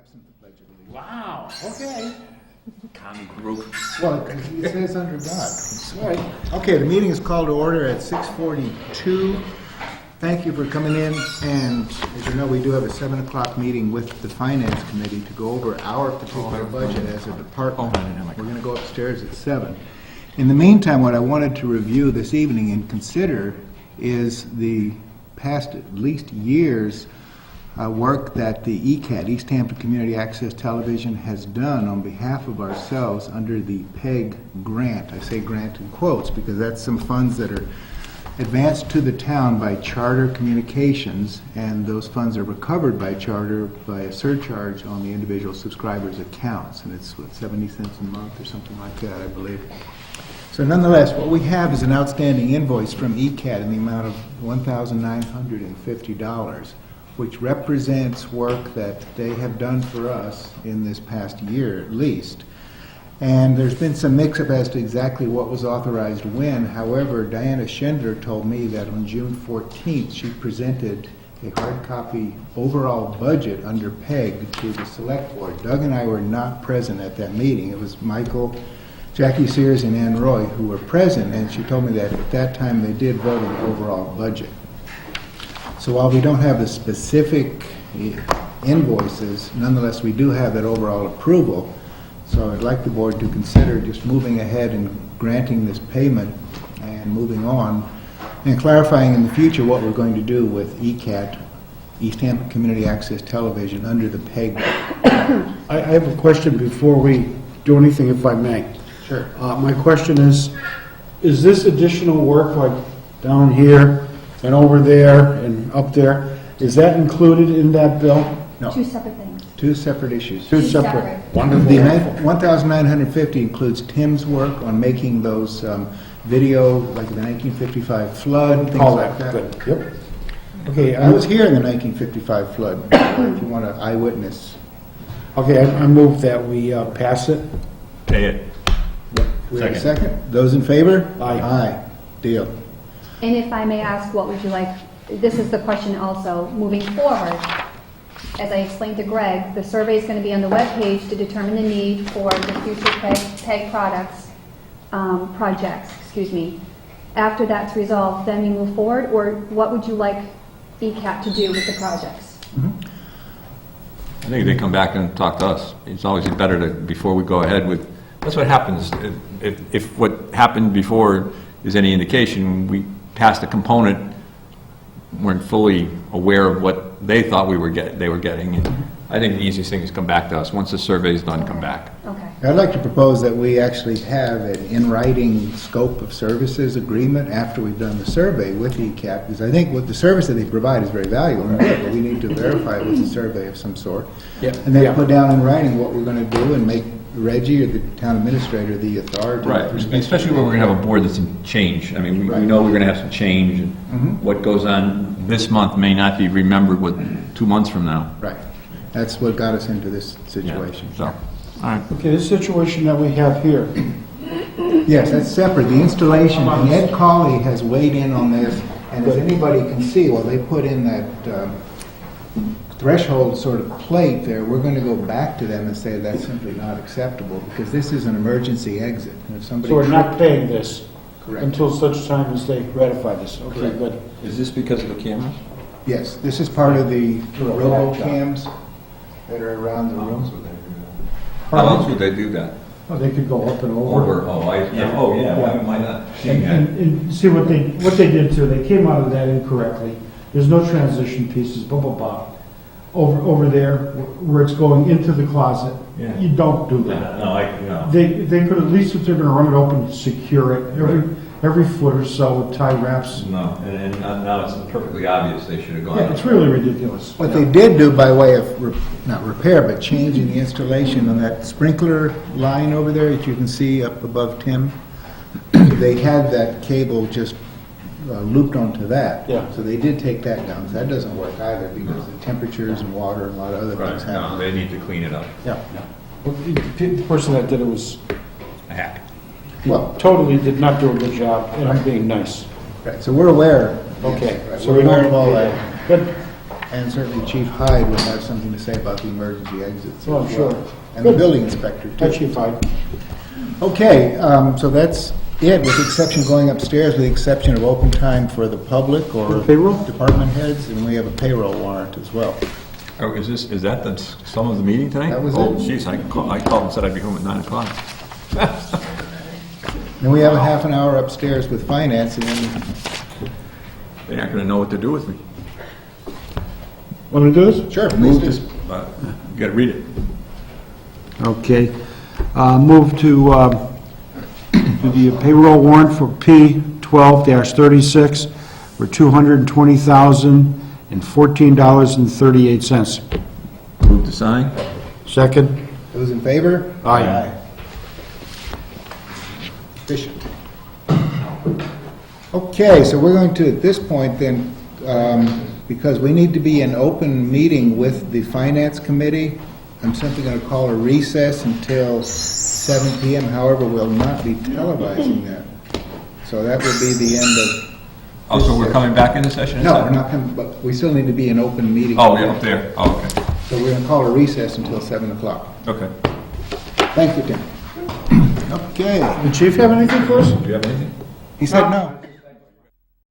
absent the Pledge of Allegiance. Wow, okay. Commie group. Well, it says under God. Right. Okay, the meeting is called to order at 6:42. Thank you for coming in, and as you know, we do have a 7 o'clock meeting with the Finance Committee to go over our particular budget as a department. We're going to go upstairs at 7. In the meantime, what I wanted to review this evening and consider is the past at least year's work that the ECAT, Easthampton Community Access Television, has done on behalf of ourselves under the PEG grant. I say grant in quotes because that's some funds that are advanced to the town by Charter Communications, and those funds are recovered by Charter by a surcharge on the individual subscribers' accounts, and it's, what, 70 cents a month or something like that, I believe. So nonetheless, what we have is an outstanding invoice from ECAT in the amount of $1,950, which represents work that they have done for us in this past year at least. And there's been some mix-up as to exactly what was authorized when. However, Diana Schindler told me that on June 14th, she presented a hard copy overall budget under PEG to the Select Board. Doug and I were not present at that meeting. It was Michael, Jackie Sears, and Ann Roy who were present, and she told me that at that time they did vote on the overall budget. So while we don't have the specific invoices, nonetheless we do have that overall approval. So I'd like the board to consider just moving ahead and granting this payment and moving on and clarifying in the future what we're going to do with ECAT, Easthampton Community Access Television, under the PEG. I have a question before we do anything, if I may. Sure. My question is this additional work, like down here and over there and up there, is that included in that bill? No. Two separate things. Two separate issues. Two Two separate. separate. Wonderful. The 1,950 includes Tim's work on making those video, like the 1955 flood, things All like that, that. good. Yep. Okay, I was here in the 1955 flood, if you want an eyewitness. Okay, I move that we pass it. Pay it. We have a second? Those in favor? Aye. Aye. Deal. And if I may ask, what would you like, this is the question also, moving forward, as I explained to Greg, the survey is going to be on the webpage to determine the need for the future PEG products, projects, excuse me. After that's resolved, then we move forward, or what would you like ECAT to do with the projects? I think they come back and talk to us. It's always better to, before we go ahead with, that's what happens. If what happened before is any indication, we passed a component, weren't fully aware of what they thought they were getting. And I think the easiest thing is come back to us. Once the survey's done, come back. Okay. I'd like to propose that we actually have an in-writing scope of services agreement after we've done the survey with ECAT, because I think what the service that they provide is very valuable and good, but we need to verify it with a survey of some sort. Yeah. And then Yeah. put down in writing what we're going to do and make Reggie or the town administrator the authority. Right, especially when we're going to have a board that's in change. I mean, we Right. know we're going to have some change, and what goes on this month may not be remembered 2 months from now. Right. That's what got us into this Yeah, situation. so, all right. Okay, this situation that we have here, Yes, that's separate. The installation, and Ed Cawley has weighed in on this, and as anybody can see, well, they put in that threshold sort of plate there. We're going to go back to them and say that's simply not acceptable, because this is an emergency exit. And if somebody so we're not paying this Correct. until such time as they ratify this. Okay, Correct. good. Is this because of the cameras? Yes, this is part of the robocams that are around the room. How else would they do that? Oh, they could go up and over. Why am I not seeing that? And see what they did too, they came out of that incorrectly. There's no transition pieces, blah, blah, blah. Over there, where it's going into the closet, Yeah. you don't do that. No. They could, at least if they're gonna run it open, secure it every foot or so with tie wraps. No, and now it's perfectly obvious they should have gone. Yeah, it's really ridiculous. What they did do by way of, not repair, but changing the installation on that sprinkler line over there that you can see up above Tim, they had that cable just looped onto that. Yeah. So they did take that down. That doesn't work either because of temperatures and water and a lot of other things Right, no, happen. they need to clean it up. Yeah. Well, the person that did it was, A hack. Well, totally did not do a good job, and I'm being nice. right, so we're aware. Okay. Right, So we're we aware don't- of all that. Good. And certainly Chief Hyde will have something to say about the emergency exits. Oh, as sure. well. And the building inspector, too. Actually, fine. Okay, so that's it, with the exception of going upstairs, with the exception of open time for the public or Payroll? department heads, and we have a payroll warrant as well. Oh, is that the sum of the meeting tonight? That was Oh, it. jeez, I called and said I'd be home at 9 o'clock. And we have a half an hour upstairs with finance, and then, They aren't gonna know what to do with me. Want me to do this? sure, please Move do. this, you gotta read it. Okay. Move to do the payroll warrant for P12-36 for $220,014.38. Move to sign? Second? Those in favor? Aye. Efficient. Okay, so we're going to, at this point then, because we need to be in open meeting with the Finance Committee, I'm simply going to call a recess until 7 PM. However, we'll not be televising that. So that will be the end of... Also, we're coming back into session? No, we're not coming, but we still need to be in open meeting. Oh, yeah, up there. Oh, okay. So we're going to call a recess until 7 o'clock. Okay. Thank you, Tim. Okay. The chief have anything for us? Do you have anything? He said no.